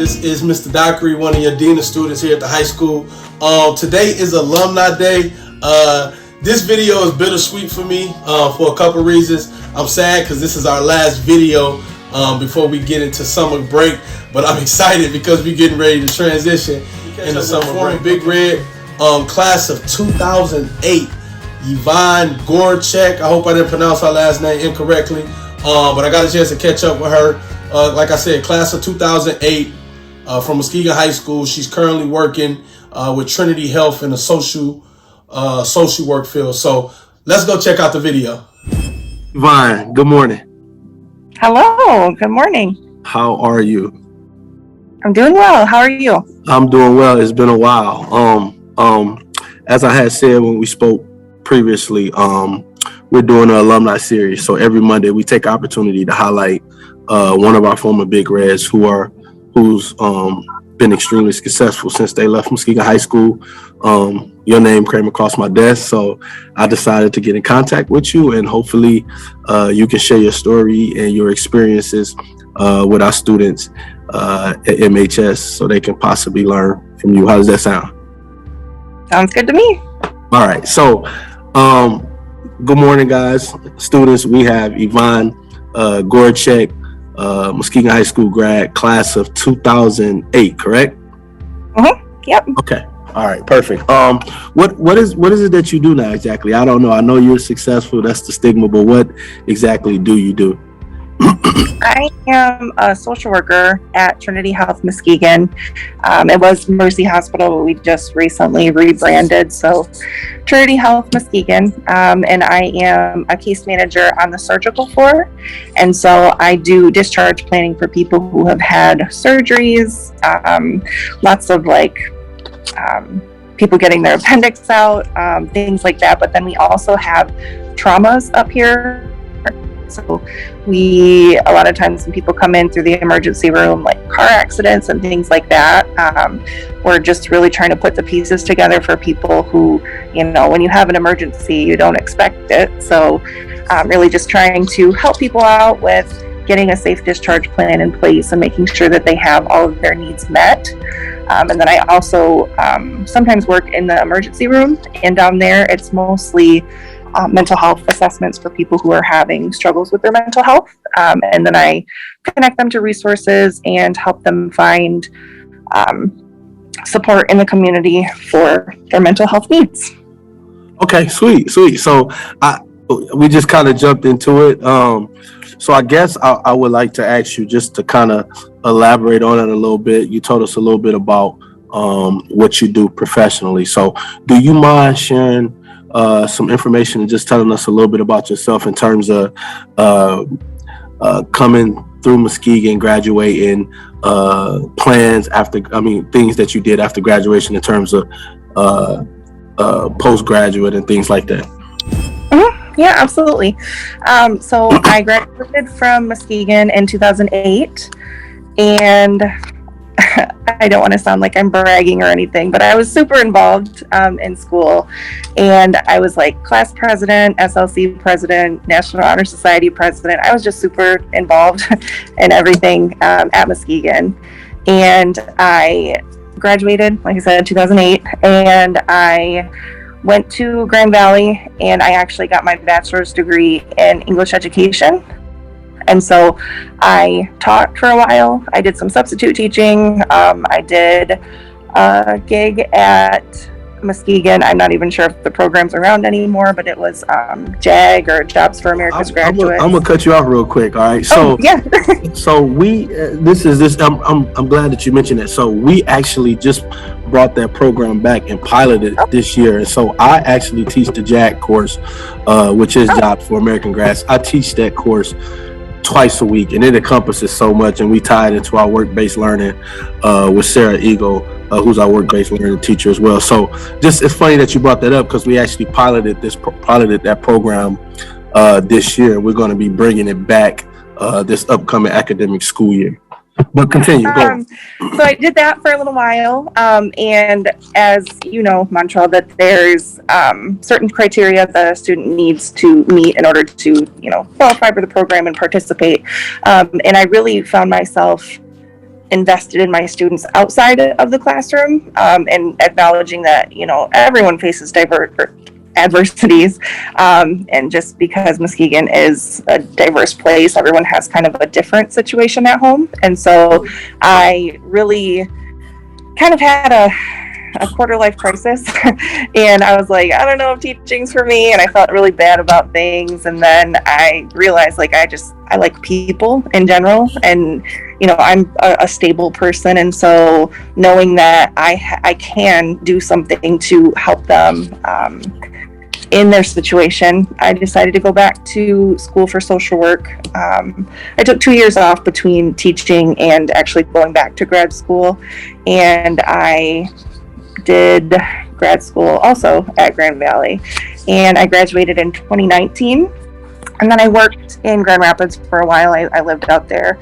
This is Mr. Dockery, one of your dean of students here at the high school. Today is Alumni Day. This video is bittersweet for me for a couple reasons. I'm sad because this is our last video before we get into summer break, but I'm excited because we're getting ready to transition into summer break. Big Red, class of 2008, Yvonne Gorajec. I hope I didn't pronounce her last name incorrectly, but I got a chance to catch up with her. Like I said, class of 2008 from Muskegon High School. She's currently working with Trinity Health in the social work field. So let's go check out the video. Yvonne, good morning. Hello, good morning. How are you? I'm doing well. How are you? I'm doing well. It's been a while. As I had said when we spoke previously, we're doing an alumni series. So every Monday we take opportunity to highlight one of our former Big Reds who's been extremely successful since they left Muskegon High School. Your name came across my desk, so I decided to get in contact with you, and hopefully you can share your story and your experiences with our students at MHS so they can possibly learn from you. How does that sound? Sounds good to me. All right, so good morning, guys. Students, we have Yvonne Gorajec, Muskegon High School grad, class of 2008, correct? Yep. Okay. All right. Perfect. What is it that you do now exactly? I don't know. I know you're successful. That's the stigma, but what exactly do you do? I am a social worker at Trinity Health Muskegon. It was Mercy Hospital, but we just recently rebranded. So Trinity Health Muskegon, and I am a case manager on the surgical floor. And so I do discharge planning for people who have had surgeries, lots of people getting their appendix out, things like that. But then we also have traumas up here. So a lot of times when people come in through the emergency room, like car accidents and things like that, we're just really trying to put the pieces together for people who, when you have an emergency, you don't expect it. So really just trying to help people out with getting a safe discharge plan in place and making sure that they have all of their needs met. And then I also sometimes work in the emergency room, and down there it's mostly mental health assessments for people who are having struggles with their mental health. And then I connect them to resources and help them find support in the community for their mental health needs. Okay, sweet. So we just kind of jumped into it. So I guess I would like to ask you just to kind of elaborate on it a little bit. You told us a little bit about what you do professionally. So do you mind sharing some information and just telling us a little bit about yourself in terms of coming through Muskegon, graduating, plans things that you did after graduation in terms of postgraduate and things like that? Yeah, absolutely. So I graduated from Muskegon in 2008, and I don't want to sound like I'm bragging or anything, but I was super involved in school, and I was like class president, SLC president, National Honor Society president. I was just super involved in everything at Muskegon, and I graduated, like I said, in 2008, and I went to Grand Valley, and I actually got my bachelor's degree in English education. And so I taught for a while. I did some substitute teaching. I did a gig at Muskegon. I'm not even sure if the program's around anymore, but it was JAG, or Jobs for America's Graduates. I'm gonna cut you off real quick. All right. So yeah. So we I'm glad that you mentioned that. So we actually just brought that program back and piloted this year. And so I actually teach the JAG course, which is Jobs for American Grads. I teach that course twice a week, and it encompasses so much, and we tied into our work-based learning with Sarah Eagle, who's our work-based learning teacher as well. So just it's funny that you brought that up, because we actually piloted that program this year. We're going to be bringing it back this upcoming academic school year. But continue. Go. So I did that for a little while, and as you know, Montreal, that there's certain criteria that a student needs to meet in order to, qualify for the program and participate. And I really found myself invested in my students outside of the classroom, and acknowledging that, everyone faces adversities, and just because Muskegon is a diverse place, everyone has kind of a different situation at home. And so I really kind of had a quarter life crisis and I was like, I don't know if teaching's for me, and I felt really bad about things. And then I realized, like, I like people in general, and I'm a stable person, and so knowing that I can do something to help them in their situation, I decided to go back to school for social work. I took 2 years off between teaching and actually going back to grad school, and I did grad school also at Grand Valley, and I graduated in 2019. And then I worked in Grand Rapids for a while. I lived out there,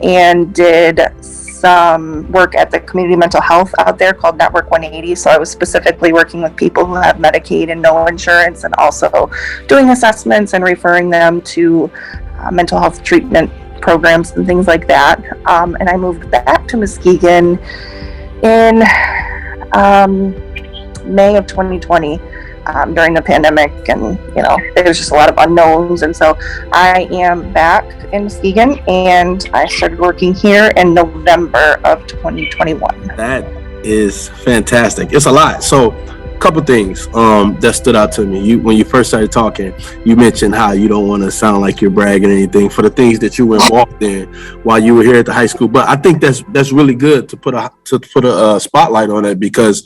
and did some work at the community mental health out there called Network 180. So I was specifically working with people who have Medicaid and no insurance, and also doing assessments and referring them to mental health treatment programs and things like that. And I moved back to Muskegon in May of 2020. During the pandemic, and there was just a lot of unknowns, and so I am back in Muskegon, and I started working here in November of 2021. That is fantastic. It's a lot. So a couple things that stood out to me. When you first started talking, you mentioned how you don't want to sound like you're bragging or anything for the things that you were involved in while you were here at the high school, but I think that's really good to put a spotlight on it, because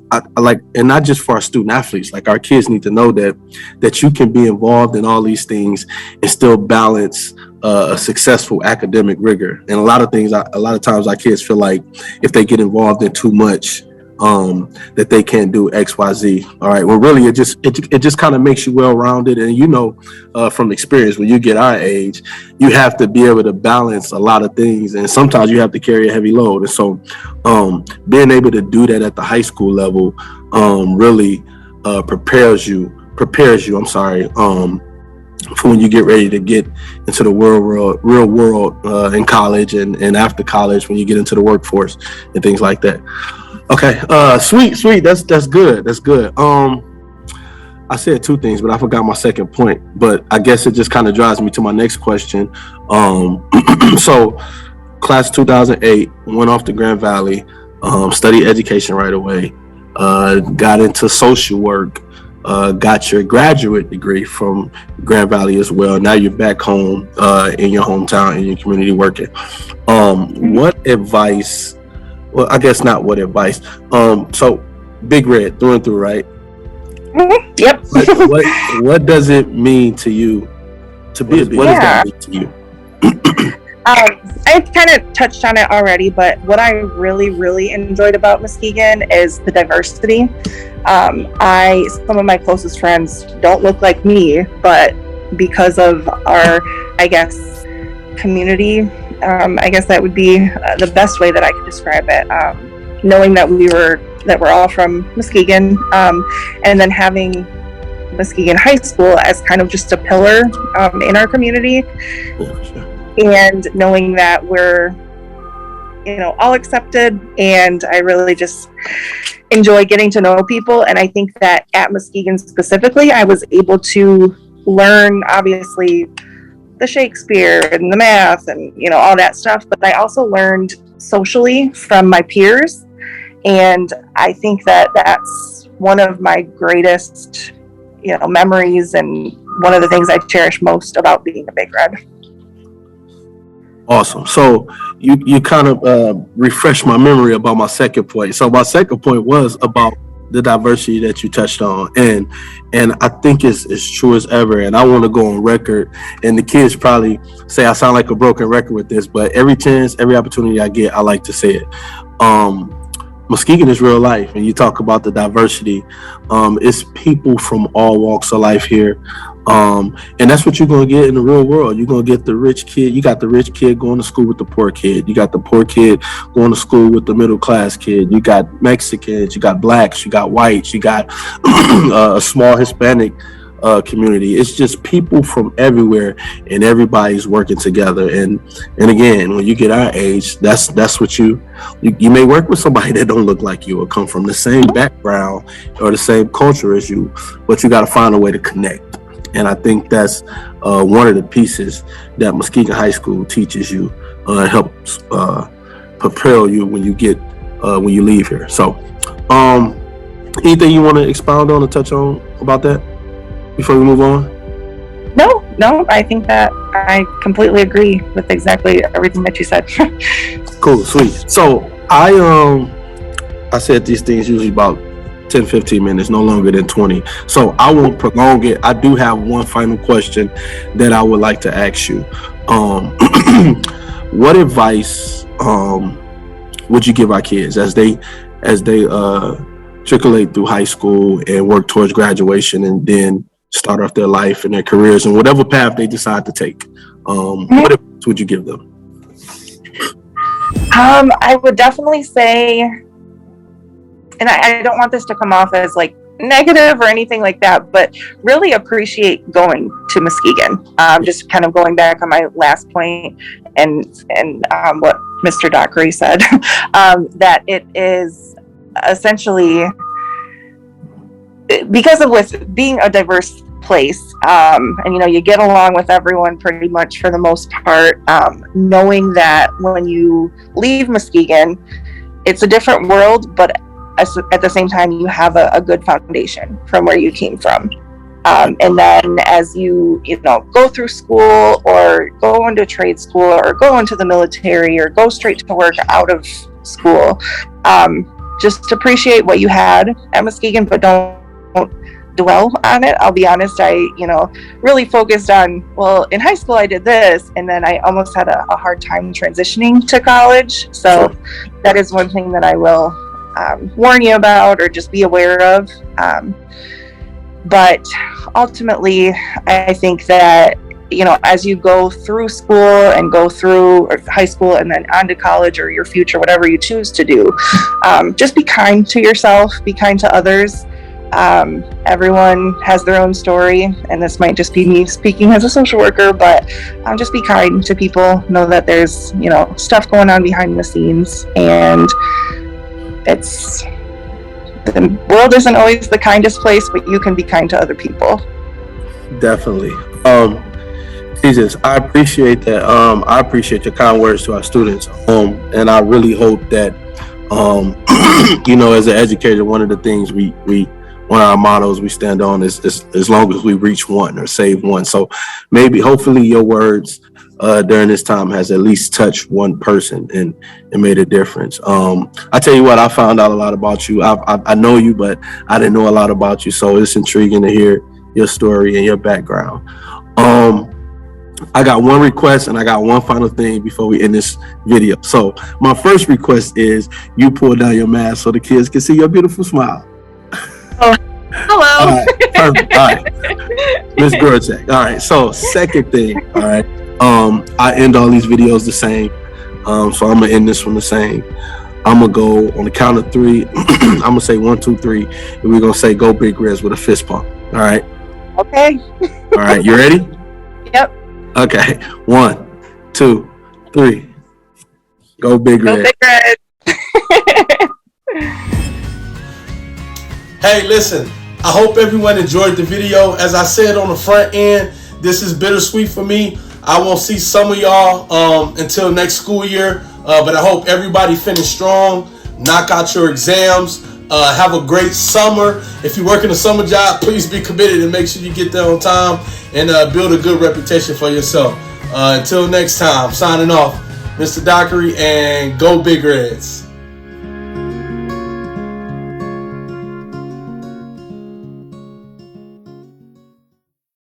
I like, and not just for our student athletes, like our kids need to know that you can be involved in all these things and still balance a successful academic rigor. And a lot of times our kids feel like if they get involved in too much, that they can't do X, Y, Z. All right. Well, really, it just kind of makes you well-rounded. And from experience, when you get our age, you have to be able to balance a lot of things, and sometimes you have to carry a heavy load. And so, being able to do that at the high school level, really prepares you. I'm sorry. For when you get ready to get into the real world in college and after college, when you get into the workforce and things like that. Okay, sweet. That's good. That's good. I said two things, but I forgot my second point. But I guess it just kind of drives me to my next question. So, class 2008, went off to Grand Valley, studied education right away, got into social work, got your graduate degree from Grand Valley as well. Now you're back home in your hometown, in your community working. What advice? Well, I guess not what advice. So Big Red through and through, right? Mm-hmm. Yep. what does it mean to you to be a Big Red? What does that mean to you? I kind of touched on it already, but what I really, really enjoyed about Muskegon is the diversity. Some of my closest friends don't look like me, but because of our, I guess, community, I guess that would be the best way that I could describe it. Knowing that we're all from Muskegon, and then having Muskegon High School as kind of just a pillar in our community, and knowing that we're all accepted, and I really just enjoy getting to know people. And I think that at Muskegon specifically, I was able to learn, obviously, the Shakespeare and the math and all that stuff, but I also learned socially from my peers, and I think that that's one of my greatest memories, and one of the things I cherish most about being a Big Red. Awesome. So you kind of refreshed my memory about my second point. So my second point was about the diversity that you touched on, and I think it's true as ever. And I want to go on record, and the kids probably say I sound like a broken record with this, but every opportunity I get, I like to say it. Muskegon is real life, and you talk about the diversity. It's people from all walks of life here. And that's what you're going to get in the real world. You're going to get the rich kid. You got the rich kid going to school with the poor kid. You got the poor kid going to school with the middle class kid. You got Mexicans, you got blacks, you got whites, you got a small Hispanic community. It's just people from everywhere, and everybody's working together. And again, when you get our age, that's what you may work with somebody that don't look like you or come from the same background or the same culture as you, but you got to find a way to connect. And I think that's one of the pieces that Muskegon High School teaches you, helps propel you when you leave here. So anything you want to expound on or touch on about that before we move on? No, I think that I completely agree with exactly everything that you said. Cool, sweet. So I said these things usually about 10-15 minutes, no longer than 20. So I won't prolong it. I do have one final question that I would like to ask you. What advice would you give our kids as they triculate through high school and work towards graduation and then start off their life and their careers and whatever path they decide to take? What advice would you give them? I would definitely say, and I don't want this to come off as like negative or anything like that, but really appreciate going to Muskegon. Just kind of going back on my last point and what Mr. Dockery said, that it is essentially, because of with being a diverse place, and you get along with everyone pretty much for the most part, knowing that when you leave Muskegon, it's a different world, but at the same time, you have a good foundation from where you came from. And then as you go through school or go into trade school or go into the military or go straight to work out of school, just appreciate what you had at Muskegon, but don't dwell on it. I'll be honest, I really focused on, well, in high school I did this, and then I almost had a hard time transitioning to college. So that is one thing that I will warn you about or just be aware of. But ultimately, I think that, as you go through school and go through high school and then on to college or your future, whatever you choose to do, just be kind to yourself, be kind to others. Everyone has their own story, and this might just be me speaking as a social worker, but just be kind to people. Know that there's, stuff going on behind the scenes, and the world isn't always the kindest place, but you can be kind to other people. Definitely. Jesus, I appreciate that. I appreciate your kind words to our students. And I really hope that, as an educator, one of the things one of our mottos we stand on is as long as we reach one or save one. So hopefully your words during this time has at least touched one person and made a difference. I tell you what, I found out a lot about you. I know you, but I didn't know a lot about you. So it's intriguing to hear your story and your background. I got one request and I got one final thing before we end this video. So my first request is you pull down your mask so the kids can see your beautiful smile. Oh, hello. All right, perfect. All right, Ms. Gorajec. All right, so second thing, all right, I end all these videos the same, so I'm gonna end this one the same. I'm gonna go on the count of 3. I'm gonna say 1, 2, 3, and we're gonna say "Go Big Reds" with a fist pump. All right. Okay. All right, you ready? Yep. Okay. 1, 2, 3. Go Big Reds. Go Big Reds. Hey, listen, I hope everyone enjoyed the video. As I said on the front end, this is bittersweet for me. I won't see some of y'all until next school year, but I hope everybody finish strong, knock out your exams, have a great summer. If you work in a summer job, please be committed and make sure you get there on time and build a good reputation for yourself. Until next time, signing off, Mr. Dockery, and Go Big Reds.